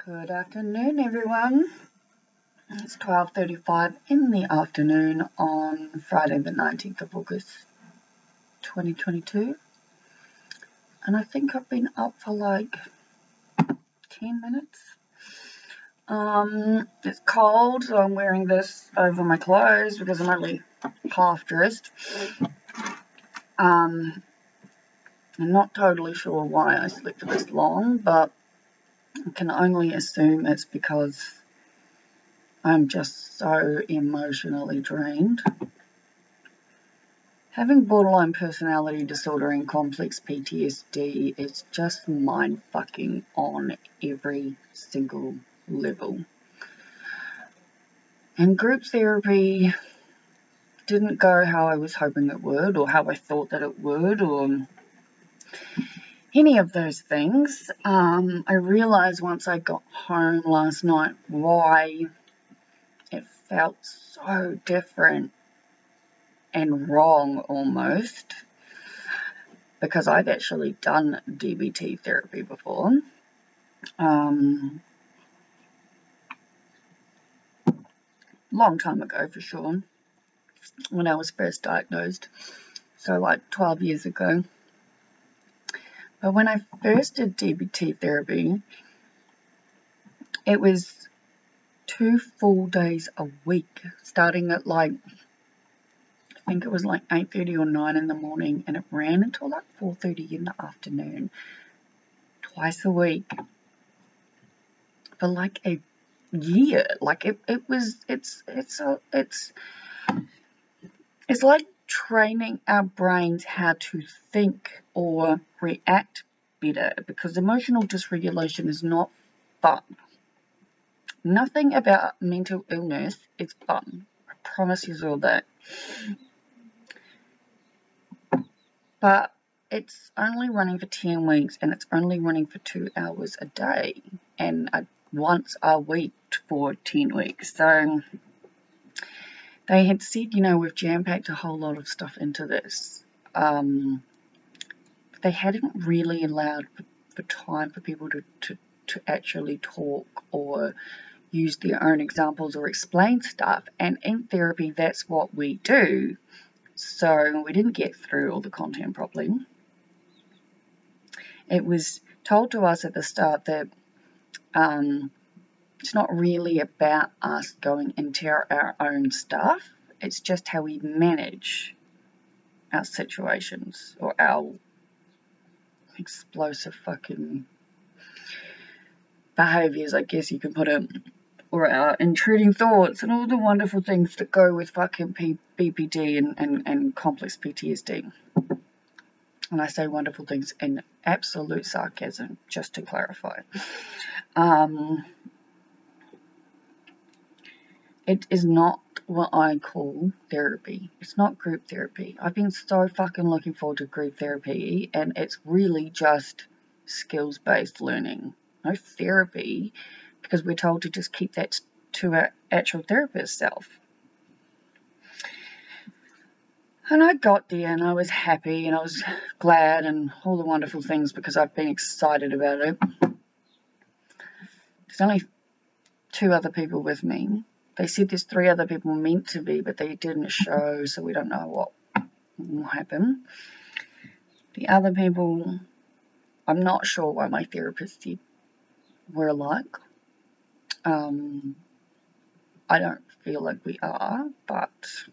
Good afternoon, everyone. It's 12:35 in the afternoon on Friday the 19th of August 2022, and I think I've been up for like 10 minutes. It's cold, so I'm wearing this over my clothes because I'm only half dressed. I'm not totally sure why I slept for this long, but I can only assume it's because I'm just so emotionally drained. Having borderline personality disorder and complex PTSD is just mind-fucking on every single level. And group therapy didn't go how I was hoping it would, or how I thought that it would, or any of those things. I realized once I got home last night why it felt so different and wrong almost, because I've actually done DBT therapy before. Long time ago for sure, when I was first diagnosed, so like 12 years ago. But when I first did DBT therapy, it was 2 full days a week, starting at like, I think it was like 8:30 or 9 in the morning, and it ran until like 4:30 in the afternoon, twice a week, for like a year. Like it's like training our brains how to think or react better, because emotional dysregulation is not fun. Nothing about mental illness is fun. I promise you all that. But it's only running for 10 weeks, and it's only running for 2 hours a day, and once a week for 10 weeks. So they had said, we've jam-packed a whole lot of stuff into this. They hadn't really allowed for time for people to actually talk or use their own examples or explain stuff. And in therapy, that's what we do. So we didn't get through all the content properly. It was told to us at the start that it's not really about us going into our own stuff. It's just how we manage our situations, or our explosive fucking behaviors, I guess you can put it, or our intruding thoughts and all the wonderful things that go with fucking BPD and complex PTSD. And I say wonderful things in absolute sarcasm, just to clarify. It is not what I call therapy. It's not group therapy. I've been so fucking looking forward to group therapy, and it's really just skills-based learning. No therapy, because we're told to just keep that to our actual therapist self. And I got there, and I was happy, and I was glad, and all the wonderful things, because I've been excited about it. There's only 2 other people with me. They said there's 3 other people meant to be, but they didn't show, so we don't know what will happen. The other people, I'm not sure what my therapist said we're like. I don't feel like we are, but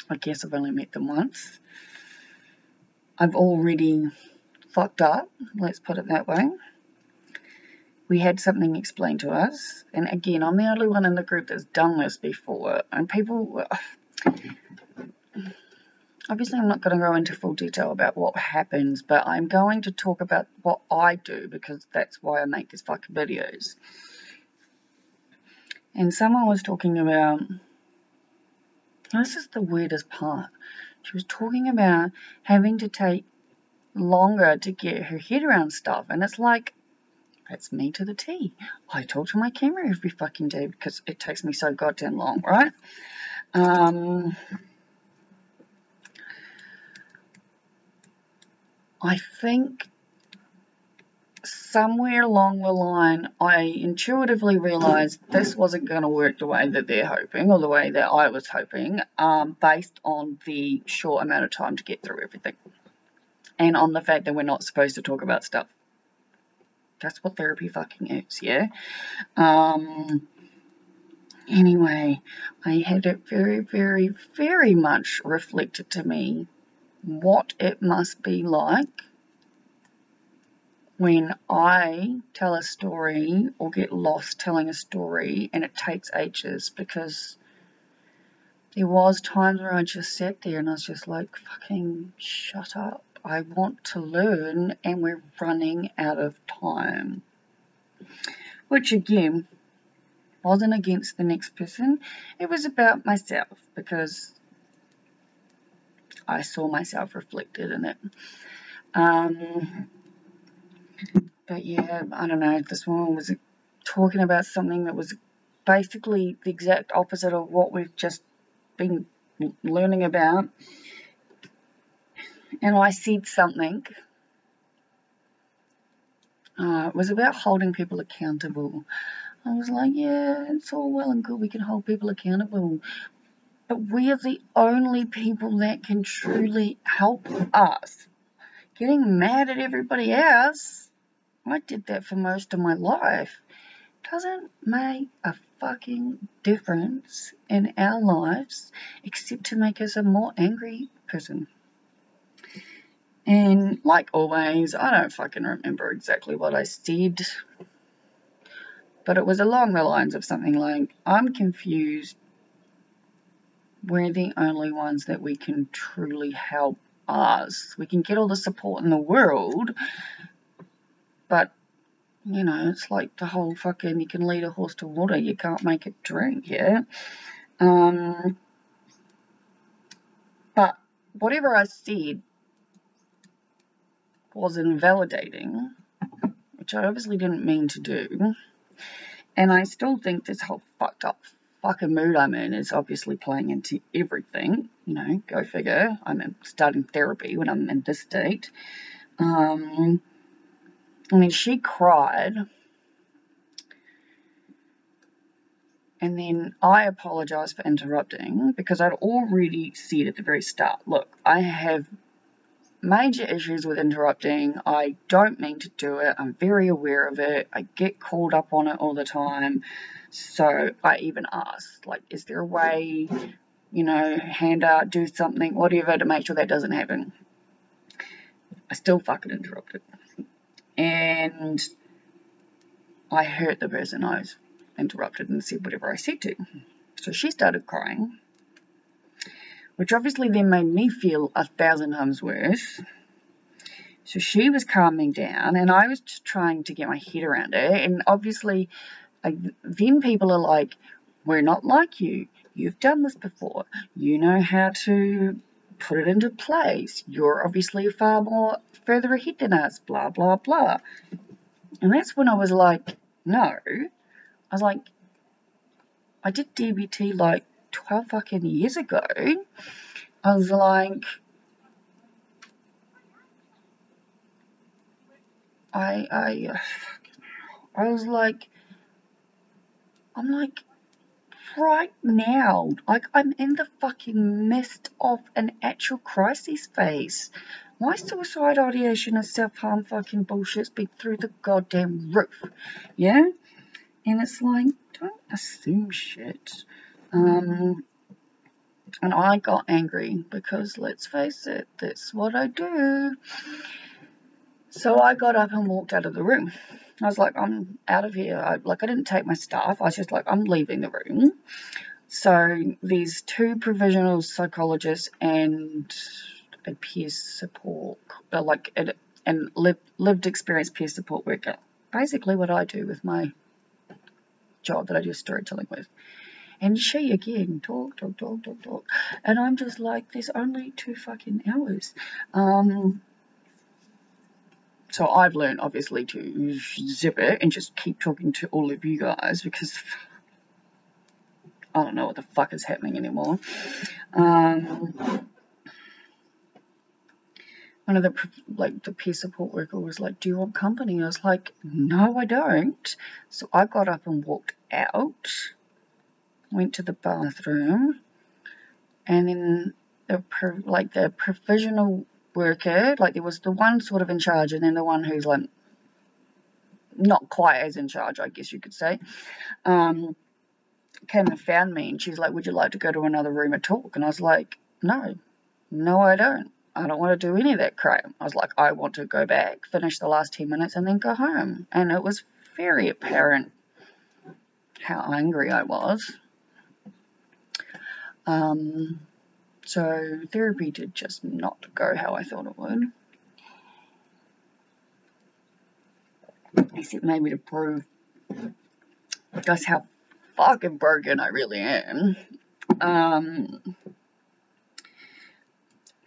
I guess I've only met them once. I've already fucked up, let's put it that way. We had something explained to us, and again, I'm the only one in the group that's done this before, and people, obviously I'm not going to go into full detail about what happens, but I'm going to talk about what I do, because that's why I make these fucking videos. And someone was talking about, this is the weirdest part, she was talking about having to take longer to get her head around stuff, and it's like, that's me to the T. I talk to my camera every fucking day because it takes me so goddamn long, right? I think somewhere along the line, I intuitively realised this wasn't going to work the way that they're hoping, or the way that I was hoping, based on the short amount of time to get through everything. And on the fact that we're not supposed to talk about stuff. That's what therapy fucking is, yeah? Anyway, I had it very, very, very much reflected to me what it must be like when I tell a story or get lost telling a story and it takes ages, because there was times where I just sat there and I was just like, fucking shut up. I want to learn and we're running out of time. Which again, wasn't against the next person. It was about myself, because I saw myself reflected in it. But yeah, I don't know, this woman was talking about something that was basically the exact opposite of what we've just been learning about. And I said something. It was about holding people accountable. I was like, yeah, it's all well and good, we can hold people accountable, but we are the only people that can truly help us. Getting mad at everybody else, I did that for most of my life, doesn't make a fucking difference in our lives except to make us a more angry person. And like always, I don't fucking remember exactly what I said, but it was along the lines of something like, I'm confused. We're the only ones that we can truly help us. We can get all the support in the world, but, you know, it's like the whole fucking, you can lead a horse to water, you can't make it drink, yeah? But whatever I said was invalidating, which I obviously didn't mean to do. And I still think this whole fucked up fucking mood I'm in is obviously playing into everything. You know, go figure. I'm starting therapy when I'm in this state. I mean, she cried. And then I apologised for interrupting, because I'd already said at the very start, look, I have major issues with interrupting. I don't mean to do it. I'm very aware of it. I get called up on it all the time. So I even asked, like, is there a way, you know, hand out, do something, whatever, to make sure that doesn't happen? I still fucking interrupted. And I hurt the person I was interrupted and said whatever I said to. So she started crying, which obviously then made me feel 1,000 times worse. So she was calming down, and I was just trying to get my head around it. And obviously, then people are like, we're not like you. You've done this before. You know how to put it into place. You're obviously far more further ahead than us, blah, blah, blah. And that's when I was like, no. I was like, I did DBT like 12 fucking years ago. I was like, I was like, I'm like, right now, like, I'm in the fucking midst of an actual crisis phase. My suicide ideation and self-harm fucking bullshit's been through the goddamn roof, yeah? And it's like, don't assume shit. And I got angry because, let's face it, that's what I do. So I got up and walked out of the room. I was like, I'm out of here. I didn't take my stuff. I was just like, I'm leaving the room. So there's 2 provisional psychologists and a peer support, and lived experience peer support worker. Basically what I do with my job that I do storytelling with. And she, again, talk. And I'm just like, there's only 2 fucking hours. So I've learned, obviously, to zip it and just keep talking to all of you guys, because I don't know what the fuck is happening anymore. one of the peer support worker was like, do you want company? I was like, no, I don't. So I got up and walked out, went to the bathroom, and then the provisional worker, like there was the one sort of in charge and then the one who's like not quite as in charge, I guess you could say, came and found me, and she's like, would you like to go to another room and talk? And I was like, no, I don't. I don't want to do any of that crap. I was like, I want to go back, finish the last 10 minutes, and then go home. And it was very apparent how angry I was. So therapy did just not go how I thought it would. Except maybe to prove just how fucking broken I really am.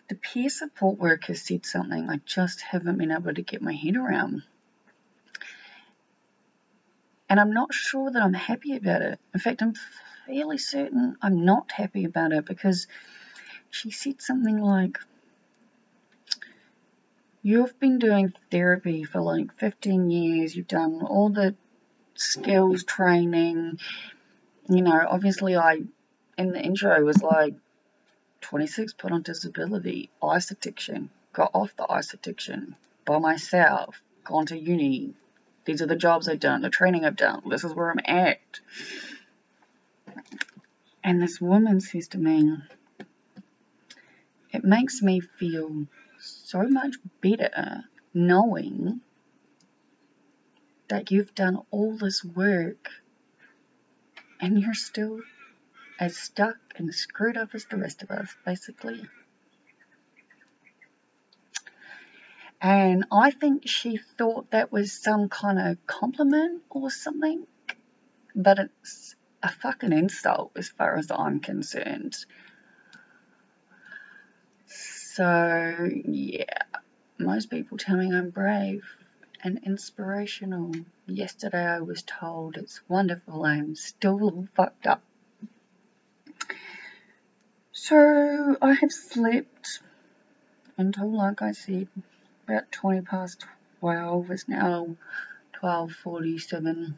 The peer support worker said something I just haven't been able to get my head around. And I'm not sure that I'm happy about it. In fact, I'm fairly certain I'm not happy about it, because she said something like, you've been doing therapy for like 15 years, you've done all the skills training, you know, obviously in the intro was like, 26, put on disability, ice addiction, got off the ice addiction by myself, gone to uni, these are the jobs I've done, the training I've done, this is where I'm at. And this woman says to me, it makes me feel so much better knowing that you've done all this work and you're still as stuck and screwed up as the rest of us, basically. And I think she thought that was some kind of compliment or something, but it's a fucking insult as far as I'm concerned. So, yeah, most people tell me I'm brave and inspirational. Yesterday I was told it's wonderful, I'm still a little fucked up. So, I have slept until, like I said, about 20 past 12. It's now 12:47.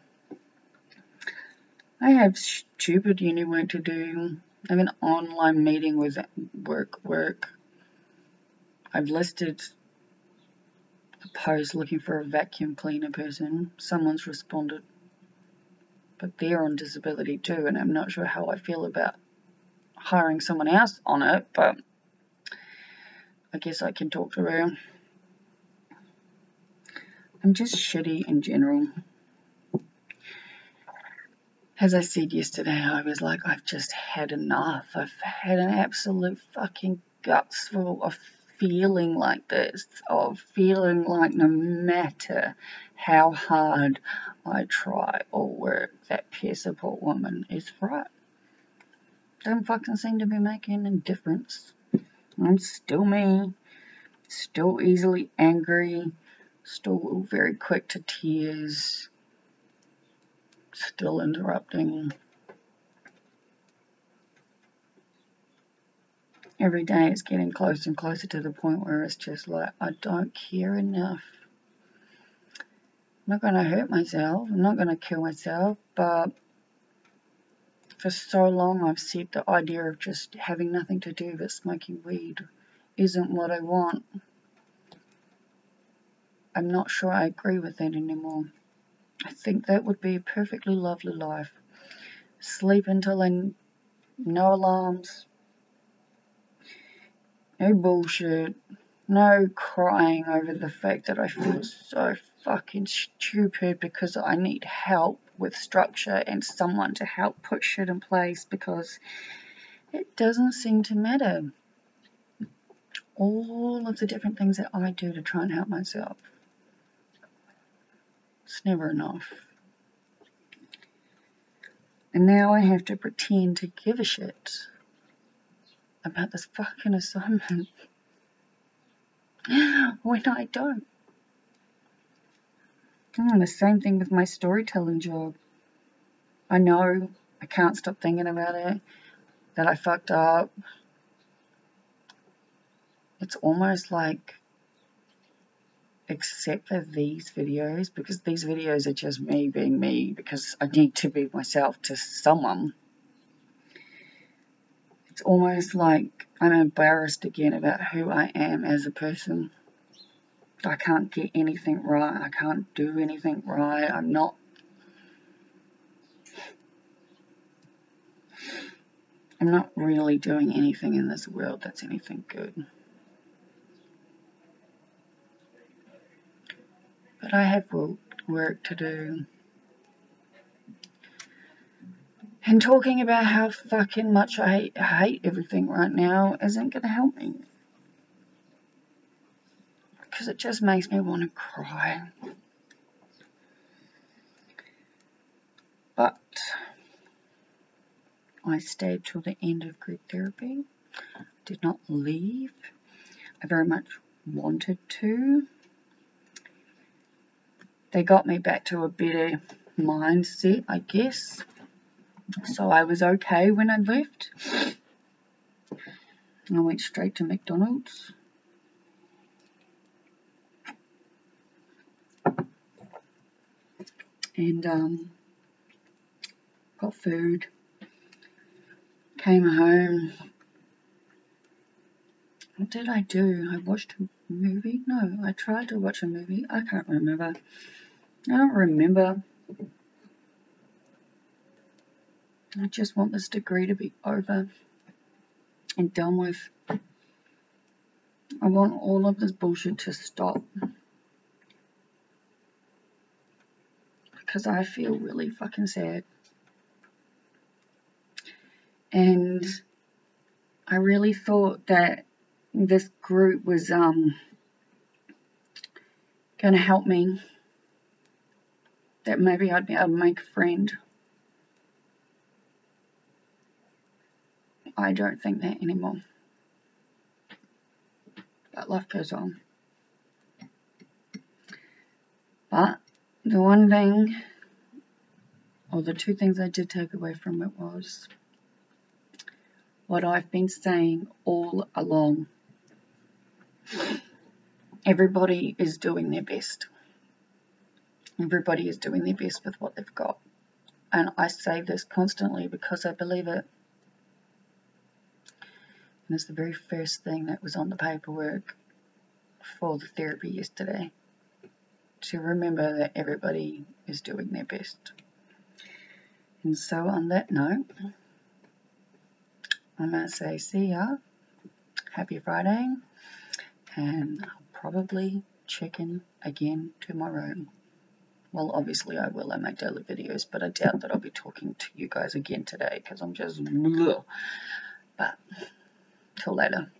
I have stupid uni work to do. I have an online meeting with work. I've listed a post looking for a vacuum cleaner person. Someone's responded, but they're on disability too, and I'm not sure how I feel about hiring someone else on it, but I guess I can talk to her. I'm just shitty in general. As I said yesterday, I was like, I've just had enough. I've had an absolute fucking guts full of feeling like this, of feeling like no matter how hard I try or work, that peer support woman is right. Don't fucking seem to be making a difference. I'm still me, still easily angry, still very quick to tears, still interrupting. Every day it's getting closer and closer to the point where it's just like, I don't care enough. I'm not going to hurt myself, I'm not going to kill myself, but for so long I've said the idea of just having nothing to do but smoking weed isn't what I want. I'm not sure I agree with that anymore. I think that would be a perfectly lovely life. Sleep until no alarms, no bullshit, no crying over the fact that I feel so fucking stupid because I need help with structure and someone to help put shit in place, because it doesn't seem to matter. All of the different things that I do to try and help myself, it's never enough. And now I have to pretend to give a shit about this fucking assignment when I don't. The same thing with my storytelling job. I know I can't stop thinking about it, that I fucked up. It's almost like except for these videos, because these videos are just me being me, because I need to be myself to someone. It's almost like I'm embarrassed again about who I am as a person. I can't get anything right. I can't do anything right. I'm not really doing anything in this world that's anything good. But I have work to do. And talking about how fucking much I hate everything right now isn't going to help me. Because it just makes me want to cry. But I stayed till the end of group therapy. Did not leave. I very much wanted to. They got me back to a better mindset, I guess. So I was okay when I left. I went straight to McDonald's. And got food. Came home. What did I do? I watched a movie? No, I tried to watch a movie. I can't remember. I don't remember. I just want this degree to be over and done with. I want all of this bullshit to stop. Because I feel really fucking sad. And I really thought that this group was going to help me. That maybe I'd be able to make a friend. I don't think that anymore. But life goes on. But the one thing, or the two things I did take away from it was what I've been saying all along. Everybody is doing their best. Everybody is doing their best with what they've got. And I say this constantly because I believe it. And it's the very first thing that was on the paperwork for the therapy yesterday. To remember that everybody is doing their best. And so on that note, I'm going to say see ya. Happy Friday. And I'll probably check in again tomorrow. Well, obviously I will in my daily videos, but I doubt that I'll be talking to you guys again today because I'm just... But till later.